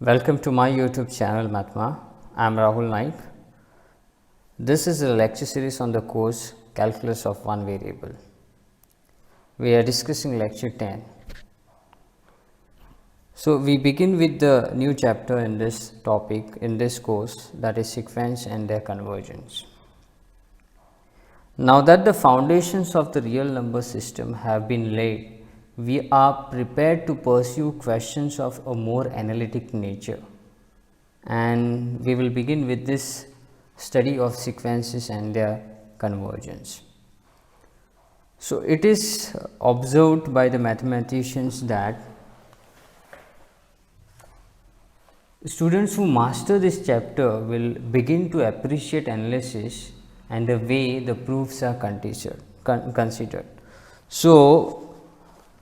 Welcome to my YouTube channel Mathma. I am Rahul Naik. This is a lecture series on the course Calculus of One Variable. We are discussing lecture 10. So, we begin with the new chapter in this topic in this course, that is sequence and their convergence. Now that the foundations of the real number system have been laid, we are prepared to pursue questions of a more analytic nature, and we will begin with this study of sequences and their convergence. So, it is observed by the mathematicians that students who master this chapter will begin to appreciate analysis and the way the proofs are considered. So,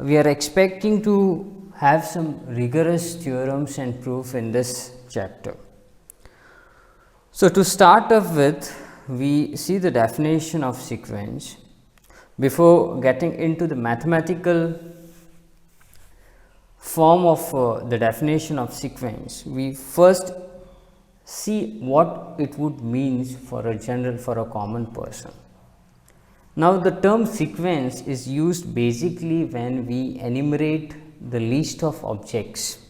we are expecting to have some rigorous theorems and proof in this chapter. So, to start off with, we see the definition of sequence. Before getting into the mathematical form of the definition of sequence, we first see what it would mean for a common person. Now, the term sequence is used basically when we enumerate the list of objects.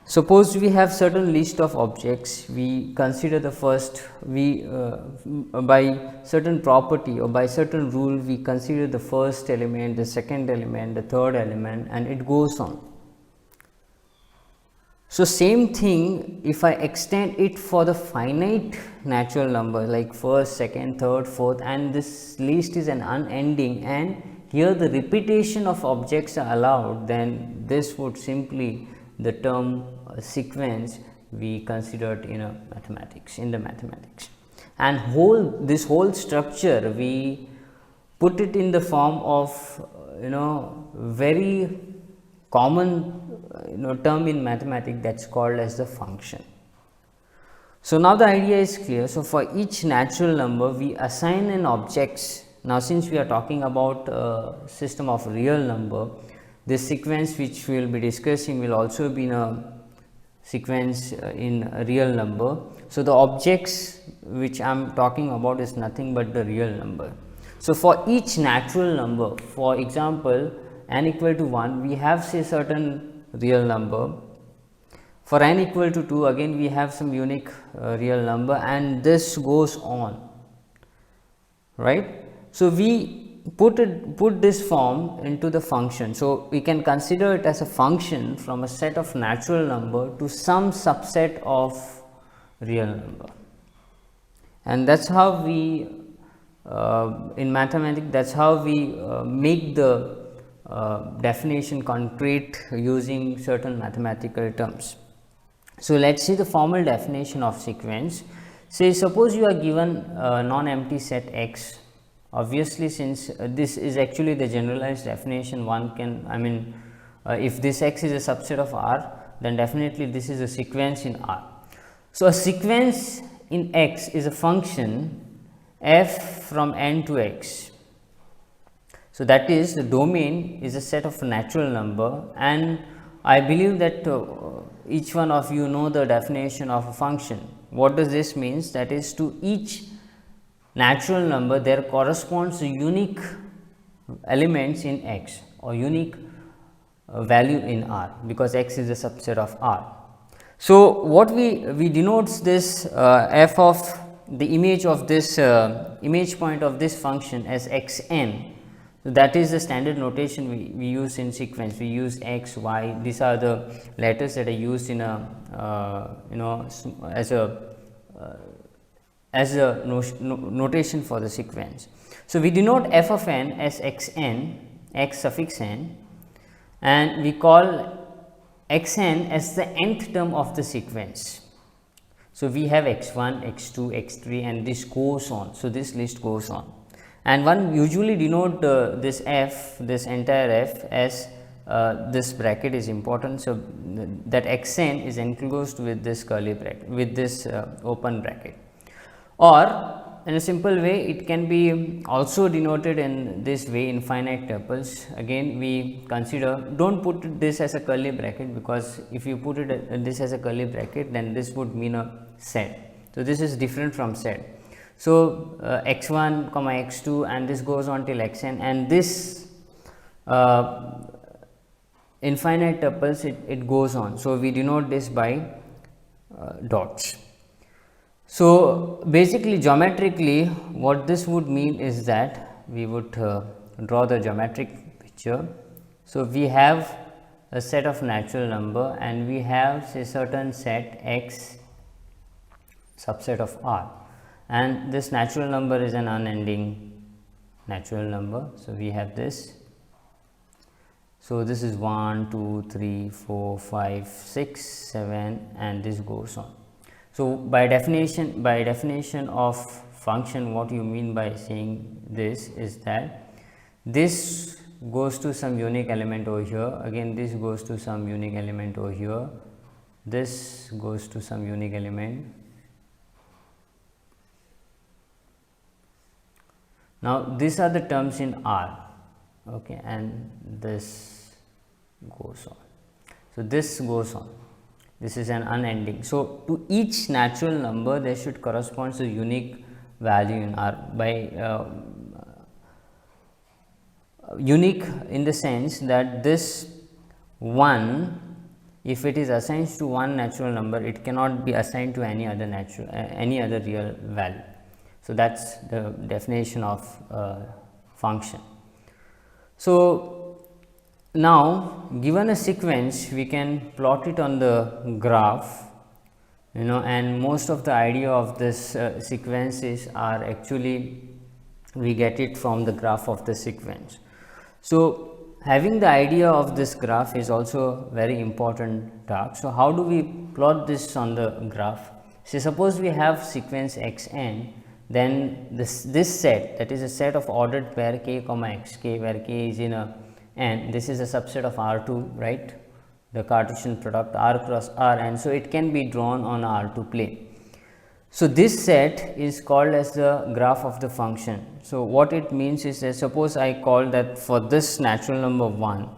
Suppose we have certain list of objects, we consider the first, by certain property or by certain rule, we consider the first element, the second element, the third element, and it goes on. So, same thing if I extend it for the finite natural number like first, second, third, fourth, and this list is an unending, and here the repetition of objects are allowed, then this would simply the term sequence we considered in the mathematics, and this whole structure we put it in the form of very common term in mathematics, that is called as the function. So, now the idea is clear. So, for each natural number we assign an objects. Now, since we are talking about a system of real number, this sequence which we will be discussing will also be in a sequence in a real number. So, the objects which I am talking about is nothing but the real number. So, for each natural number, for example, n equal to 1, we have say certain real number. For n equal to 2, again we have some unique real number, and this goes on, right. So, we put this form into the function. So, we can consider it as a function from a set of natural number to some subset of real number, and that is how we in mathematics, that is how we make the definition concrete using certain mathematical terms. So, let us see the formal definition of sequence. Say suppose you are given a non-empty set X. Obviously, since this is actually the generalized definition, one can if this X is a subset of R, then definitely this is a sequence in R. So, a sequence in X is a function f from n to x. So, that is the domain is a set of natural number, and I believe that each one of you know the definition of a function. What does this means? That is, to each natural number there corresponds a unique elements in x or unique value in R, because x is a subset of R. So, what we denotes this f of the image of this image point of this function as x n. So, that is the standard notation we use in sequence. We use x, y, these are the letters that are used in a as a notation for the sequence. So, we denote f of n as x n, x suffix n, and we call x n as the nth term of the sequence. So, we have x 1, x 2, x 3, and this goes on. So, this list goes on, and one usually denote this f, this entire f, as this bracket is important. So, that x n is enclosed with this curly bracket, with this open bracket. Or in a simple way, it can be also denoted in this way, infinite tuples. Again, we consider, don't put this as a curly bracket, because if you put this as a curly bracket, then this would mean a set. So, this is different from set. So, x 1 comma x 2 and this goes on till x n, and this infinite tuples, it goes on. So, we denote this by dots. So, basically geometrically what this would mean is that we would draw the geometric picture. So, we have a set of natural number and we have say certain set x subset of R, and this natural number is an unending natural number. So, we have this. So, this is 1, 2, 3, 4, 5, 6, 7 and this goes on. So, by definition of function, what you mean by saying this is that this goes to some unique element over here, again this goes to some unique element over here, this goes to some unique element. Now, these are the terms in R, okay, and this goes on. So, this goes on. This is an unending. So, to each natural number there should correspond to unique value in R, by unique in the sense that this 1, if it is assigned to one natural number, it cannot be assigned to any other real value. So, that is the definition of function. So, now given a sequence, we can plot it on the graph, and most of the idea of this sequences are actually we get it from the graph of the sequence. So, having the idea of this graph is also very important task. So, how do we plot this on the graph? So, suppose we have sequence x n, then this set, that is a set of ordered pair k comma x k, where k is in a n, this is a subset of R 2, right, the Cartesian product R cross R, and so it can be drawn on R 2 plane. So, this set is called as the graph of the function. So, what it means is that suppose I call that for this natural number 1,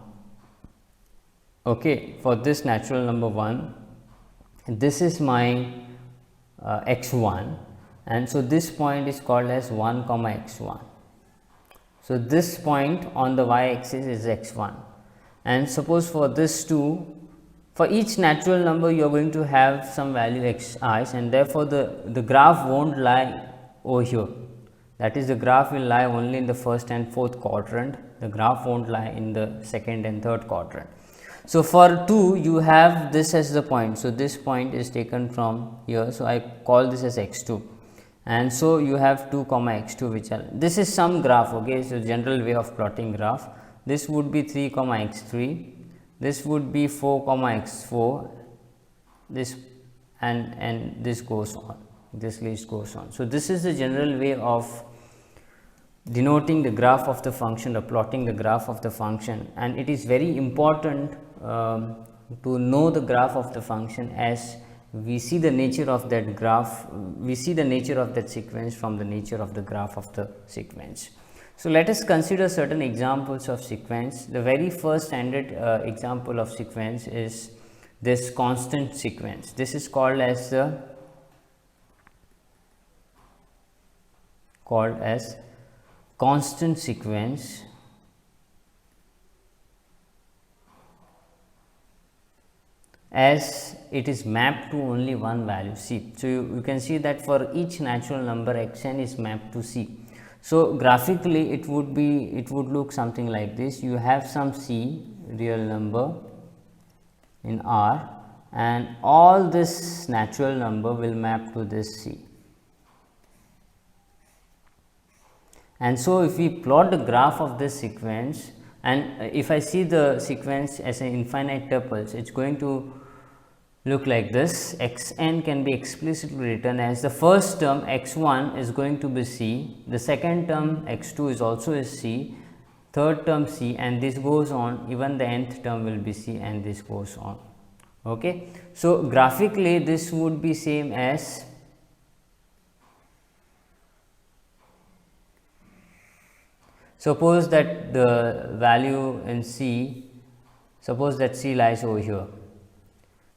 okay, for this natural number 1, this is my x 1, and so this point is called as 1 comma x 1. So, this point on the y axis is x 1, and suppose for this 2, for each natural number you are going to have some value x i's, and therefore, the graph will not lie over here, that is the graph will lie only in the first and fourth quadrant, the graph will not lie in the second and third quadrant. So, for 2 you have this as the point. So, this point is taken from here. So, I call this as x 2, and so you have 2 comma x 2, which are, this is some graph, okay. So, general way of plotting graph, this would be 3 comma x 3, this would be 4 comma x 4, this and this goes on, this list goes on. So, this is the general way of denoting the graph of the function or plotting the graph of the function, and it is very important to know the graph of the function, as we see the nature of that graph, we see the nature of that sequence from the nature of the graph of the sequence. So, let us consider certain examples of sequence. The very first standard example of sequence is this constant sequence. This is called as constant sequence, as it is mapped to only one value C. So, you can see that for each natural number x n is mapped to C. So, graphically it would look something like this. You have some C real number in R, and all this natural number will map to this C. And so, if we plot the graph of this sequence, and if I see the sequence as an infinite tuples, it is going to look like this. X n can be explicitly written as the first term x 1 is going to be C, the second term x 2 is also a C, third term C, and this goes on, even the nth term will be C, and this goes on. Okay. So, graphically this would be same as Suppose that the value in C, suppose that C lies over here.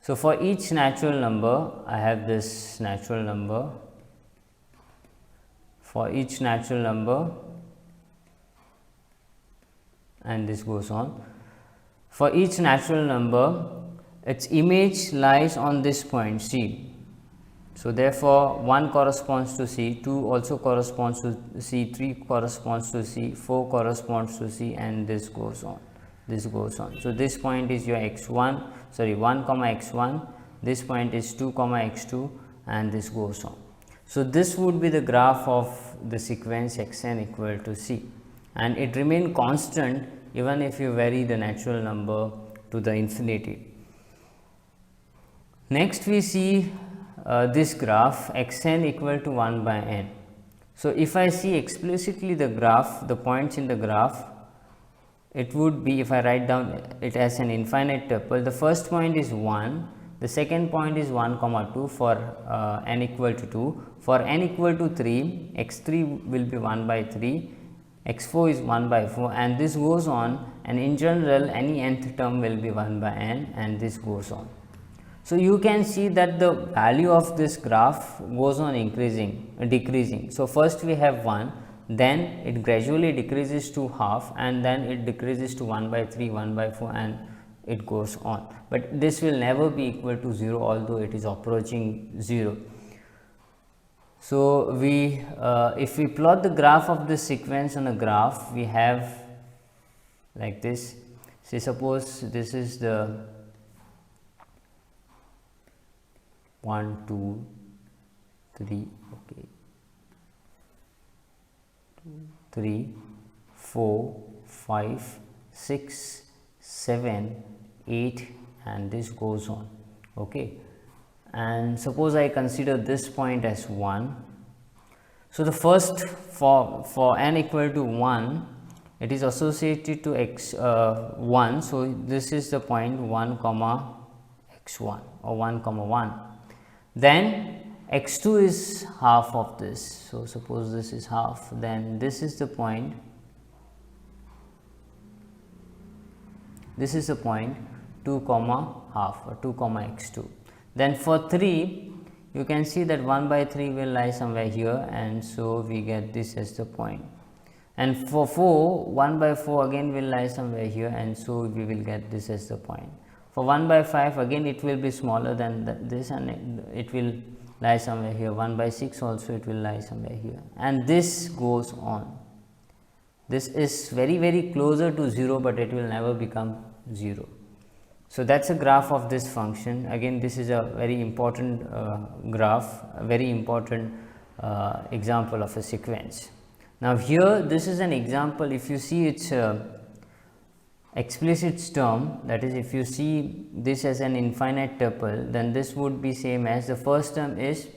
So, for each natural number, I have this natural number. For each natural number, and this goes on. For each natural number, its image lies on this point C. So, therefore, 1 corresponds to C, 2 also corresponds to C, 3 corresponds to C, 4 corresponds to C, and this goes on. This goes on. So, this point is your x1, sorry 1 comma x1, this point is 2 comma x2, and this goes on. So, this would be the graph of the sequence xn equal to C, and it remains constant even if you vary the natural number to the infinity. Next, we see this graph xn equal to 1 by n. So, if I see explicitly the graph, the points in the graph, it would be, if I write down it as an infinite tuple, the first point is 1, the second point is 1 comma 2 for n equal to 2, for n equal to 3, x3 will be 1 by 3, x4 is 1 by 4, and this goes on, and in general any nth term will be 1 by n, and this goes on. So, you can see that the value of this graph goes on decreasing. So, first we have 1, then it gradually decreases to half, and then it decreases to 1 by 3, 1 by 4, and it goes on. But this will never be equal to 0, although it is approaching 0. So, we if we plot the graph of this sequence on a graph, we have like this. Say suppose this is the 1, 2, 3, okay, 3, 4, 5, 6, 7, 8, and this goes on. Okay, and suppose I consider this point as 1. So, the first for n equal to 1, it is associated to x 1. So, this is the point 1 comma x1 or 1 comma 1. Then x2 is half of this. So, suppose this is half, then this is the point, this is the point 2 comma half or 2 comma x2. Then for 3, you can see that 1 by 3 will lie somewhere here, and so we get this as the point. And for 4, 1 by 4 again will lie somewhere here, and so we will get this as the point. For 1 by 5, again it will be smaller than this, and it will lie somewhere here. 1 by 6 also it will lie somewhere here, and this goes on. This is very closer to 0, but it will never become 0. So, that is a graph of this function. Again, this is a very important graph, a very important example of a sequence. Now, here this is an example. If you see its explicit term, that is, if you see this as an infinite tuple, then this would be same as the first term is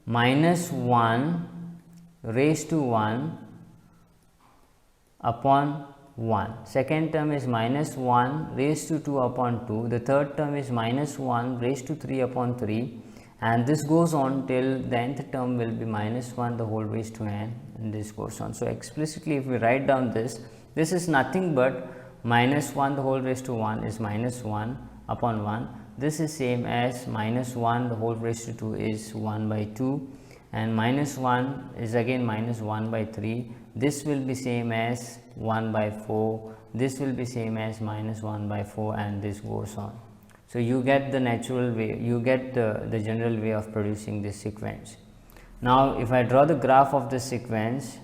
minus 1 raised to 1 upon 1, second term is minus 1 raised to 2 upon 2, the third term is minus 1 raised to 3 upon 3, and this goes on till the nth term will be minus 1 the whole raised to n, and this goes on. So, explicitly if we write down this is nothing but minus 1 the whole raised to 1 is minus 1 upon 1, this is same as minus 1 the whole raised to 2 is 1 by 2, and minus 1 is again minus 1 by 3, this will be same as 1 by 4, this will be same as minus 1 by 4, and this goes on. So, you get the natural way, you get the general way of producing this sequence. Now, if I draw the graph of this sequence,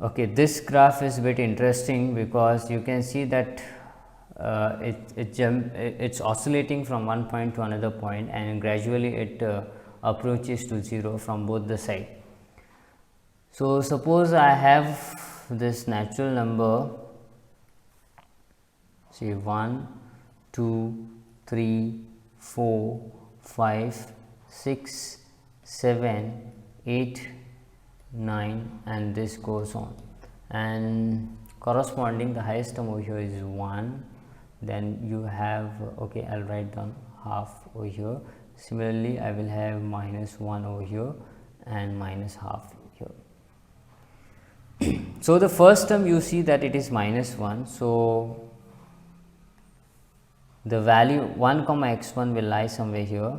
okay, this graph is a bit interesting because you can see that it's oscillating from one point to another point, and gradually it approaches to 0 from both the side. So, suppose I have this natural number, say 1, 2, 3, 4, 5, 6, 7, 8, 9, and this goes on, and corresponding the highest term over here is 1, then you have, okay, I will write down half over here. Similarly, I will have minus 1 over here and minus half here. So the first term you see that it is minus 1. So the value 1 comma x1 will lie somewhere here.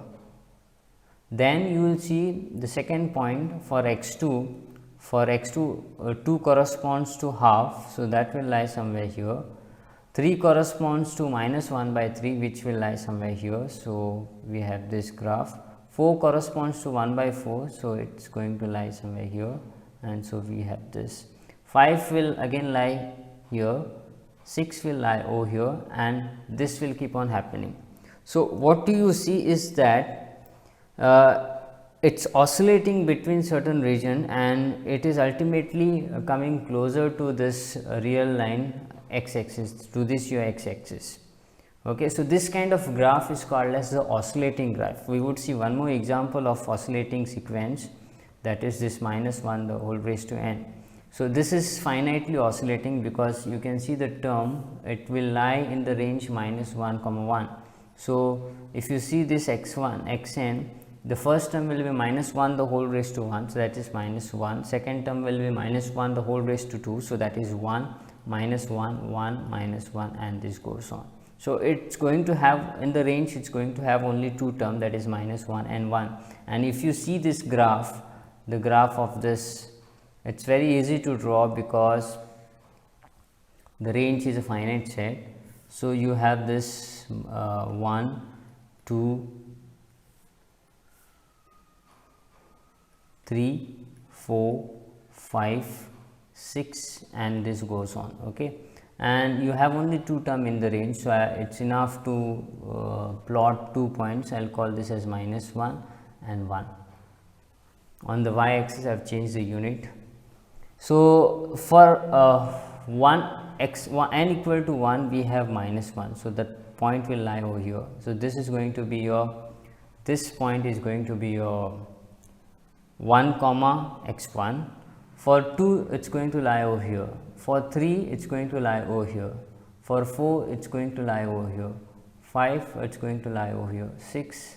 Then you will see the second point for x2. For x2, 2 corresponds to half, so that will lie somewhere here. 3 corresponds to minus 1 by 3, which will lie somewhere here. So we have this graph. 4 corresponds to 1 by 4, so it's going to lie somewhere here, and so we have this. 5 will again lie here, 6 will lie over here, and this will keep on happening. So what do you see is that it's oscillating between certain region, and it is ultimately coming closer to this real line x axis, to this your x axis. Okay, so this kind of graph is called as the oscillating graph. We would see one more example of oscillating sequence, that is this minus 1 the whole raised to n. So this is finitely oscillating, because you can see the term, it will lie in the range minus 1 comma 1. So if you see this x1 xn, the first term will be minus 1 the whole raised to 1, so that is minus 1. Second term will be minus 1 the whole raised to 2, so that is 1, minus 1, 1, minus 1, and this goes on. So it's going to have, in the range, it's going to have only 2 terms, that is minus 1 and 1. And if you see this graph, the graph of this, it's very easy to draw, because the range is a finite set. So you have this 1, 2, 3, 4, 5, 6, and this goes on. Okay, and you have only 2 term in the range, so it's enough to plot 2 points. I'll call this as minus 1 and 1. On the y axis I have changed the unit. So for n equal to 1, we have minus 1, so that point will lie over here. So this is going to be your, this point is going to be your 1 comma x1. For 2, it's going to lie over here. For 3, it's going to lie over here. For 4, it's going to lie over here. 5, it's going to lie over here. 6,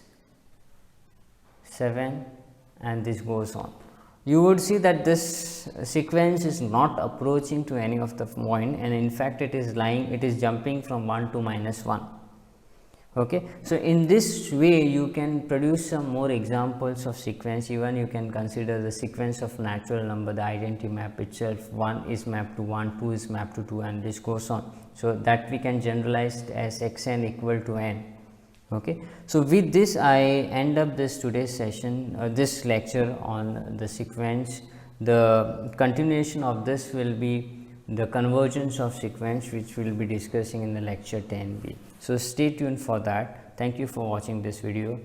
7, and this goes on. You would see that this sequence is not approaching to any of the point, and in fact it is lying, it is jumping from 1 to minus 1. Okay, so in this way you can produce some more examples of sequence. Even you can consider the sequence of natural number, the identity map itself. 1 is mapped to 1, 2 is mapped to 2, and this goes on. So that we can generalize as xn equal to n. Okay, so with this I end up this today's session, this lecture on the sequence. The continuation of this will be the convergence of sequence, which we will be discussing in the lecture 10b. So stay tuned for that. Thank you for watching this video.